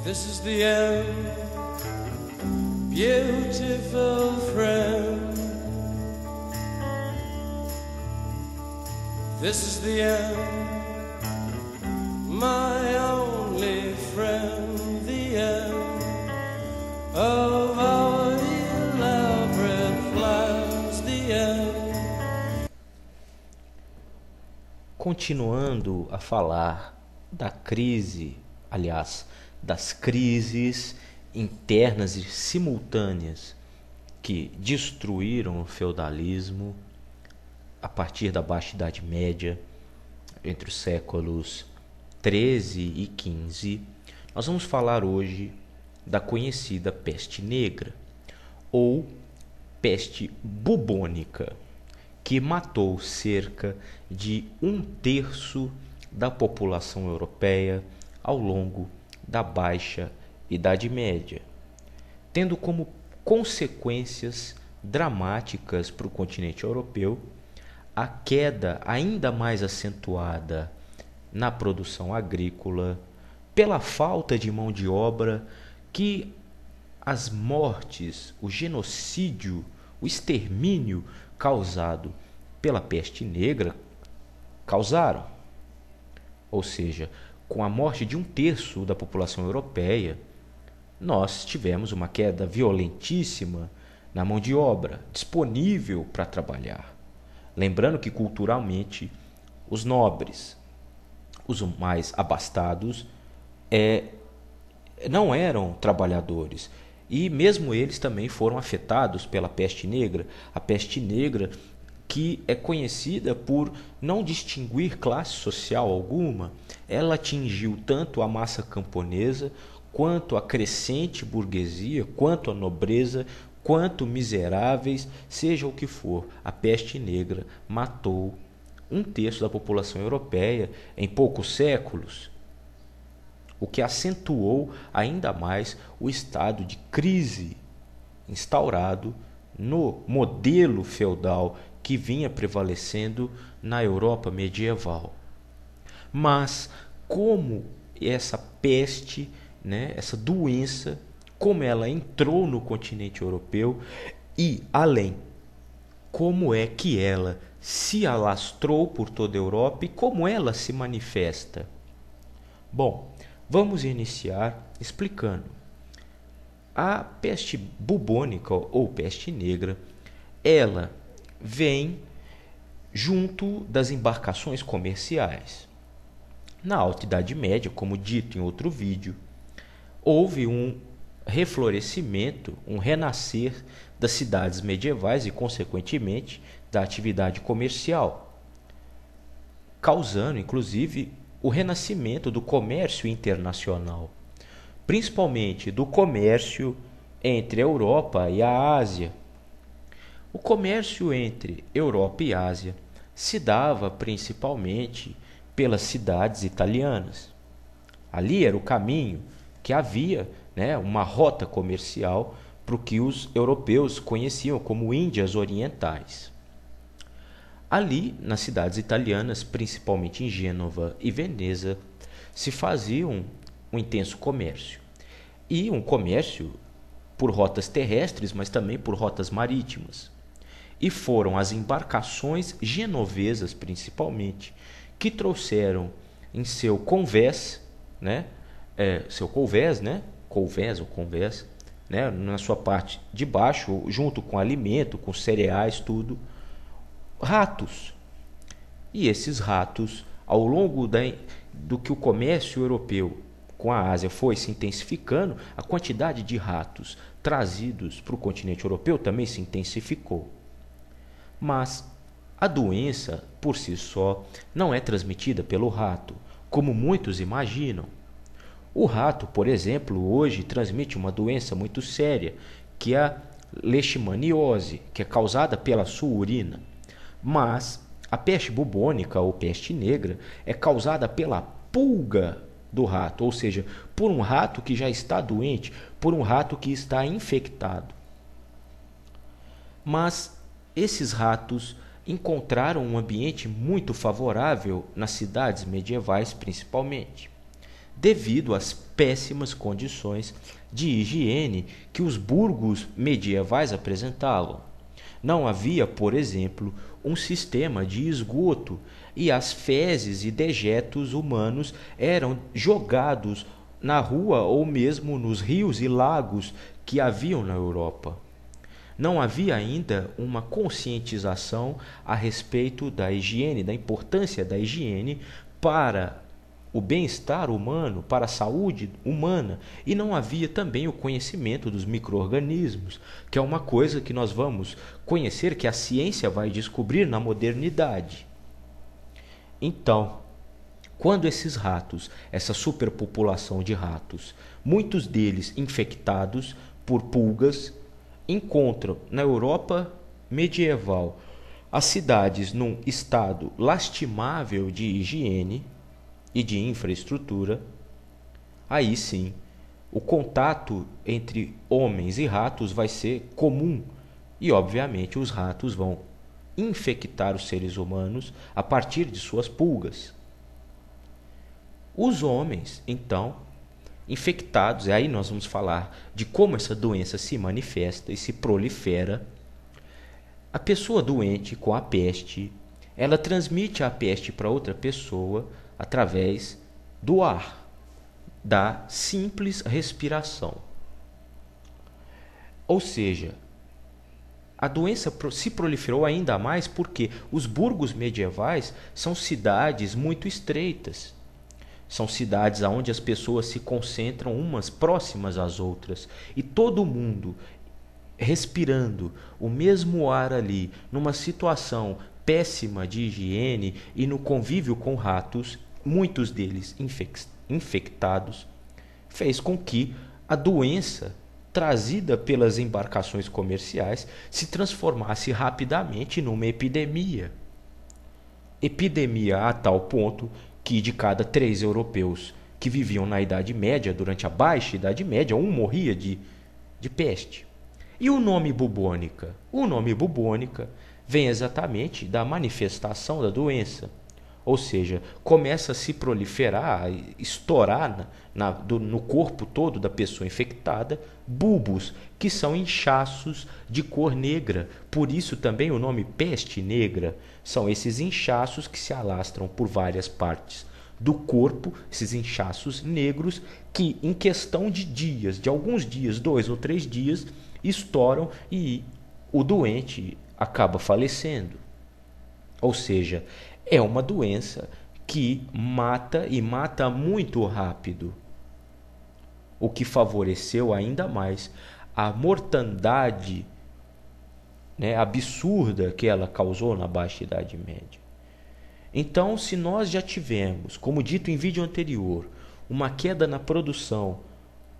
This is the end, beautiful friend. This is the end, my only friend. The end of our elaborate plans. The end. Continuando a falar da crise, aliás, das crises internas e simultâneas que destruíram o feudalismo a partir da Baixa Idade Média, entre os séculos 13 e 15, nós vamos falar hoje da conhecida peste negra, ou peste bubônica, que matou cerca de 1/3 da população europeia ao longo da Baixa Idade Média, tendo como consequências dramáticas para o continente europeu a queda ainda mais acentuada na produção agrícola, pela falta de mão de obra que as mortes, o genocídio, o extermínio causado pela peste negra causaram. Ou seja, com a morte de 1/3 da população europeia, nós tivemos uma queda violentíssima na mão de obra disponível para trabalhar. Lembrando que culturalmente os nobres, os mais abastados, não eram trabalhadores. E mesmo eles também foram afetados pela peste negra. A peste negra, que é conhecida por não distinguir classe social alguma, ela atingiu tanto a massa camponesa, quanto a crescente burguesia, quanto a nobreza, quanto miseráveis, seja o que for. A peste negra matou 1/3 da população europeia em poucos séculos, o que acentuou ainda mais o estado de crise instaurado no modelo feudal que vinha prevalecendo na Europa medieval. Mas como essa peste, essa doença, como ela entrou no continente europeu e, além, como é que ela se alastrou por toda a Europa e como ela se manifesta? Bom, vamos iniciar explicando. A peste bubônica ou peste negra, ela vem junto das embarcações comerciais. Na Alta Idade Média, como dito em outro vídeo, houve um reflorescimento, um renascer das cidades medievais e, consequentemente, da atividade comercial, causando, inclusive, o renascimento do comércio internacional, principalmente do comércio entre a Europa e a Ásia. O comércio entre Europa e Ásia se dava principalmente pelas cidades italianas. Ali era o caminho que havia, uma rota comercial para o que os europeus conheciam como Índias Orientais. Ali, nas cidades italianas, principalmente em Gênova e Veneza, se fazia um intenso comércio. E um comércio por rotas terrestres, mas também por rotas marítimas. E foram as embarcações genovesas, principalmente, que trouxeram em seu convés, Convés ou convés, na sua parte de baixo, junto com alimento, com cereais, tudo, ratos. E esses ratos, ao longo do que o comércio europeu com a Ásia foi se intensificando, a quantidade de ratos trazidos para o continente europeu também se intensificou. Mas a doença, por si só, não é transmitida pelo rato, como muitos imaginam. O rato, por exemplo, hoje transmite uma doença muito séria, que é a leishmaniose, que é causada pela sua urina. Mas a peste bubônica ou peste negra é causada pela pulga do rato, ou seja, por um rato que já está doente, por um rato que está infectado. Mas esses ratos encontraram um ambiente muito favorável nas cidades medievais, principalmente. devido às péssimas condições de higiene que os burgos medievais apresentavam. Não havia, por exemplo, um sistema de esgoto e as fezes e dejetos humanos eram jogados na rua ou mesmo nos rios e lagos que haviam na Europa. Não havia ainda uma conscientização a respeito da higiene, da importância da higiene para o bem-estar humano, para a saúde humana, e não havia também o conhecimento dos micro-organismos, que é uma coisa que nós vamos conhecer, que a ciência vai descobrir na modernidade. Então, quando esses ratos, essa superpopulação de ratos, muitos deles infectados por pulgas, encontram na Europa medieval as cidades num estado lastimável de higiene e de infraestrutura, aí sim, o contato entre homens e ratos vai ser comum e, obviamente, os ratos vão infectar os seres humanos a partir de suas pulgas. Os homens, então, infectados, e aí nós vamos falar de como essa doença se manifesta e se prolifera. A pessoa doente com a peste, ela transmite a peste para outra pessoa através do ar, da simples respiração. Ou seja, a doença se proliferou ainda mais porque os burgos medievais são cidades muito estreitas. São cidades onde as pessoas se concentram umas próximas às outras e todo mundo respirando o mesmo ar ali, numa situação péssima de higiene e no convívio com ratos, muitos deles infectados, fez com que a doença trazida pelas embarcações comerciais se transformasse rapidamente numa epidemia. Epidemia a tal ponto que de cada 3 europeus que viviam na Idade Média, durante a Baixa Idade Média, um morria de peste. E o nome bubônica? O nome bubônica vem exatamente da manifestação da doença. Ou seja, começa a se proliferar, estourar no corpo todo da pessoa infectada, bulbos, que são inchaços de cor negra. Por isso também o nome peste negra. São esses inchaços que se alastram por várias partes do corpo, esses inchaços negros, que em questão de dias, de alguns dias, 2 ou 3 dias, estouram e o doente acaba falecendo. Ou seja, é uma doença que mata e mata muito rápido, o que favoreceu ainda mais a mortandade, absurda que ela causou na Baixa Idade Média. Então, se nós já tivemos, como dito em vídeo anterior, uma queda na produção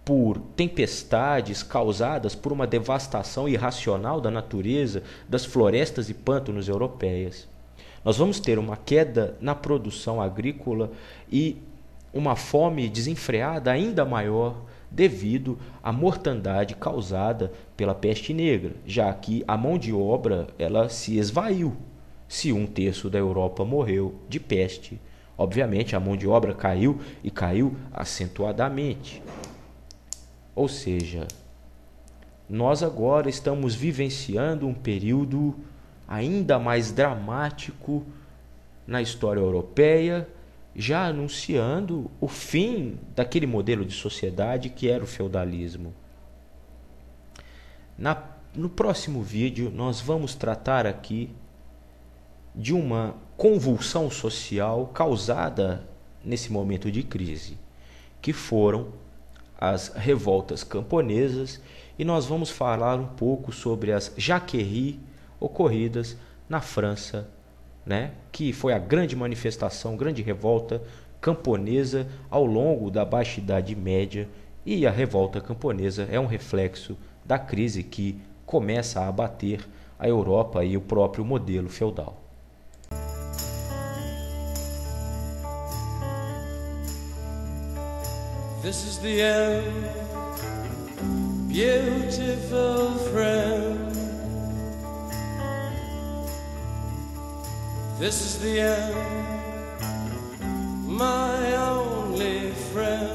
por tempestades causadas por uma devastação irracional da natureza, das florestas e pântanos europeias, nós vamos ter uma queda na produção agrícola e uma fome desenfreada ainda maior devido à mortandade causada pela peste negra, já que a mão de obra ela se esvaiu. Se 1/3 da Europa morreu de peste, obviamente a mão de obra caiu e caiu acentuadamente. Ou seja, nós agora estamos vivenciando um período ainda mais dramático na história europeia, já anunciando o fim daquele modelo de sociedade que era o feudalismo. No próximo vídeo, nós vamos tratar aqui de uma convulsão social causada nesse momento de crise, que foram as revoltas camponesas, e nós vamos falar um pouco sobre as jacqueries ocorridas na França, que foi a grande manifestação, grande revolta camponesa ao longo da Baixa Idade Média, e a revolta camponesa é um reflexo da crise que começa a abater a Europa e o próprio modelo feudal. This is the end, beautiful friend. This is the end, my only friend.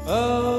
of